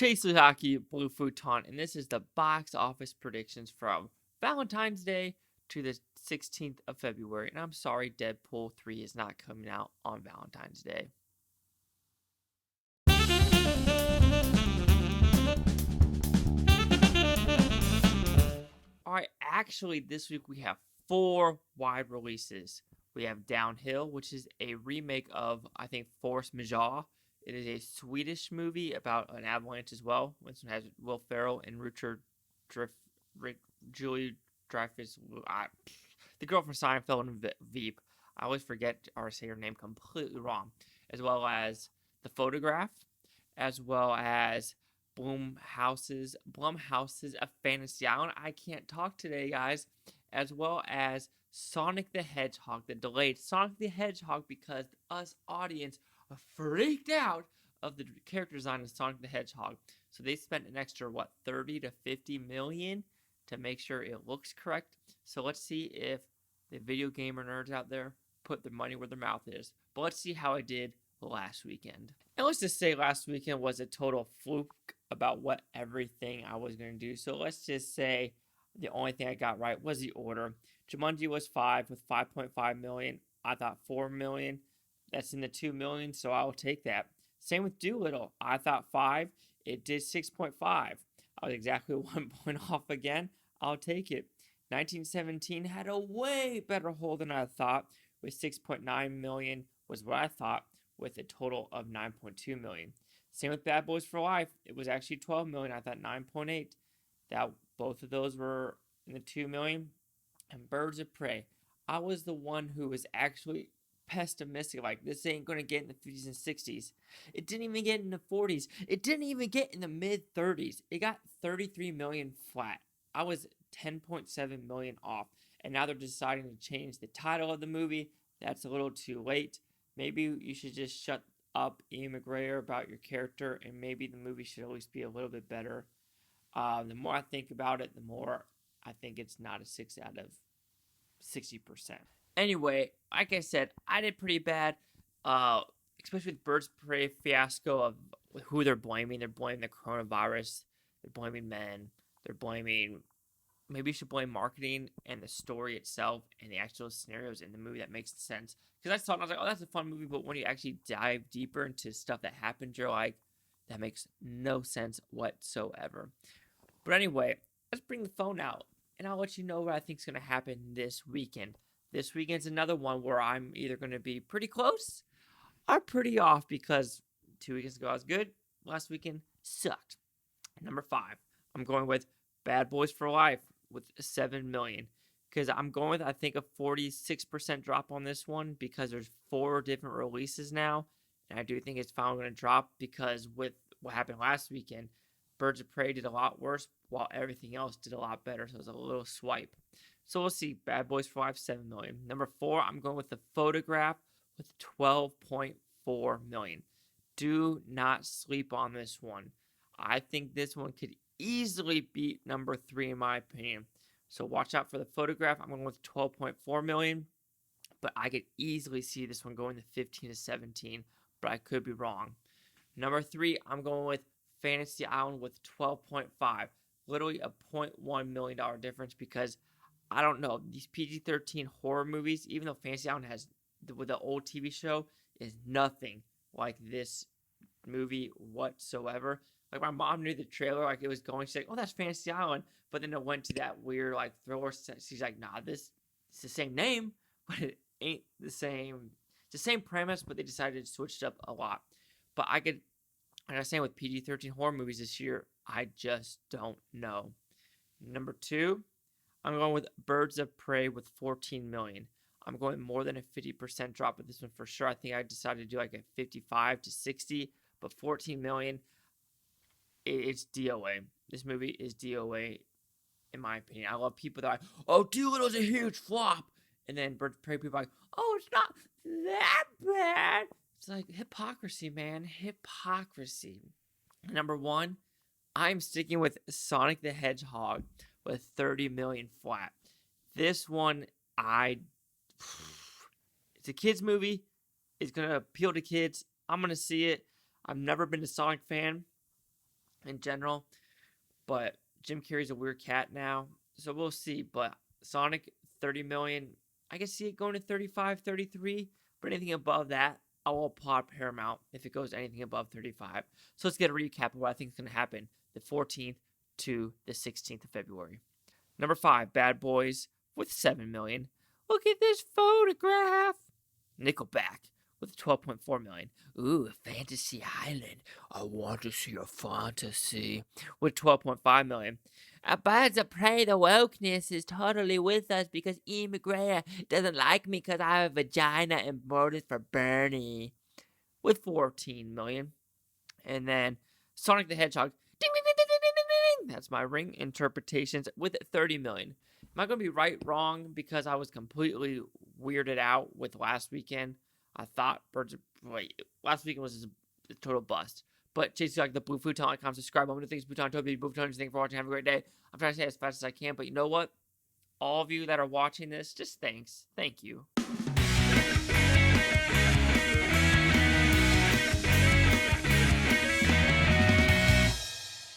Chase Lehocky, Blue Futon, and this is the box office predictions from Valentine's Day to the 16th of February. And I'm sorry, Deadpool 3 is not coming out on Valentine's Day. Alright, actually, this week we have 4 wide releases. We have Downhill, which is a remake of, I think, Force Majeure. It is a Swedish movie about an avalanche as well. This one has Will Ferrell and Julie Dreyfus, the girl from Seinfeld and Veep. I always forget or say her name completely wrong. As well as The Photograph, as well as Blumhouse's A Fantasy Island. I can't talk today, guys. As well as Sonic the Hedgehog, the delayed Sonic the Hedgehog, because us audience are freaked out of the character design of Sonic the Hedgehog. So they spent an extra, 30 to 50 million to make sure it looks correct. So let's see if the video gamer nerds out there put their money where their mouth is. But let's see how I did last weekend. And let's just say last weekend was a total fluke about what everything I was going to do. So let's just say the only thing I got right was the order. Jumanji was 5 with 5.5 million. I thought 4 million. That's in the 2 million, so I'll take that. Same with Doolittle. I thought 5. It did 6.5. I was exactly 1 point off again. I'll take it. 1917 had a way better hold than I thought, with 6.9 million was what I thought, with a total of 9.2 million. Same with Bad Boys for Life. It was actually 12 million. I thought 9.8. That both of those were in the 2 million. And Birds of Prey, I was the one who was actually pessimistic, like this ain't gonna get in the 50s and 60s. It didn't even get in the 40s. It didn't even get in the mid 30s. It got 33 million flat. I was 10.7 million off, and now they're deciding to change the title of the movie. That's a little too late. Maybe you should just shut up, Ian McGregor, about your character, and maybe the movie should at least be a little bit better. The more I think about it, the more I think it's not a 6 out of 60%. Anyway, like I said, I did pretty bad, especially with Birds of Prey fiasco of who they're blaming. They're blaming the coronavirus. They're blaming men. They're blaming... Maybe you should blame marketing and the story itself and the actual scenarios in the movie that makes sense. Because I saw it and I was like, oh, that's a fun movie. But when you actually dive deeper into stuff that happened, you're like, that makes no sense whatsoever. But anyway, let's bring the phone out. And I'll let you know what I think is going to happen this weekend. This weekend's another one where I'm either going to be pretty close or pretty off. Because 2 weekends ago I was good. Last weekend sucked. Number 5, I'm going with Bad Boys for Life with 7 million, because I'm going with, I think, a 46% drop on this one, because there's 4 different releases now, and I do think it's finally going to drop, because with what happened last weekend, Birds of Prey did a lot worse while everything else did a lot better, so it was a little swipe. So we'll see. Bad Boys for Life, 7 million. Number 4, I'm going with The Photograph with 12.4 million. Do not sleep on this one. I think this one could easily beat number 3 in my opinion. So watch out for The Photograph. I'm going with 12.4 million, but I could easily see this one going to 15 to 17, but I could be wrong. Number 3, I'm going with Fantasy Island with 12.5. Literally a $0.1 million difference, because I don't know, these PG-13 horror movies, even though Fantasy Island has, with the old TV show, is nothing like this movie whatsoever. Like, my mom knew the trailer, like, it was going, she's like, oh, that's Fantasy Island, but then it went to that weird, like, thriller, she's like, nah, it's the same name, but it ain't the same, it's the same premise, but they decided to switch it up a lot. But like I was saying with PG-13 horror movies this year, I just don't know. Number 2, I'm going with Birds of Prey with 14 million. I'm going more than a 50% drop with this one for sure. I think I decided to do like a 55 to 60, but 14 million, it's DOA. This movie is DOA, in my opinion. I love people that are like, oh, Doolittle's a huge flop. And then Birds of Prey people are like, oh, it's not that bad. It's like hypocrisy, man. Hypocrisy. Number 1, I'm sticking with Sonic the Hedgehog with 30 million flat. This one, it's a kids movie. It's going to appeal to kids. I'm going to see it. I've never been a Sonic fan. in general. But Jim Carrey's a weird cat now, so we'll see. But Sonic, 30 million, I can see it going to 35, 33. But anything above that, I will applaud Paramount if it goes anything above 35. So let's get a recap of what I think is going to happen the 14th to the 16th of February. Number 5, Bad Boys with 7 million. Look at this photograph. Nickelback with 12.4 million. Ooh, Fantasy Island. I want to see a fantasy with 12.5 million. Birds of Prey, the wokeness is totally with us because Ian McGregor doesn't like me because I have a vagina and voted for Bernie with 14 million. And then Sonic the Hedgehog. Ding, ding, ding, ding, ding, ding, ding, ding. That's my ring interpretations with 30 million. Am I going to be right, wrong? Because I was completely weirded out with last weekend. I thought last weekend was a total bust. But chase like the blue Futon.com, subscribe. I'm going to thank Futon, Toby, Futon, thank you for watching. Have a great day. I'm trying to say it as fast as I can, but you know what? All of you that are watching this, just thanks. Thank you.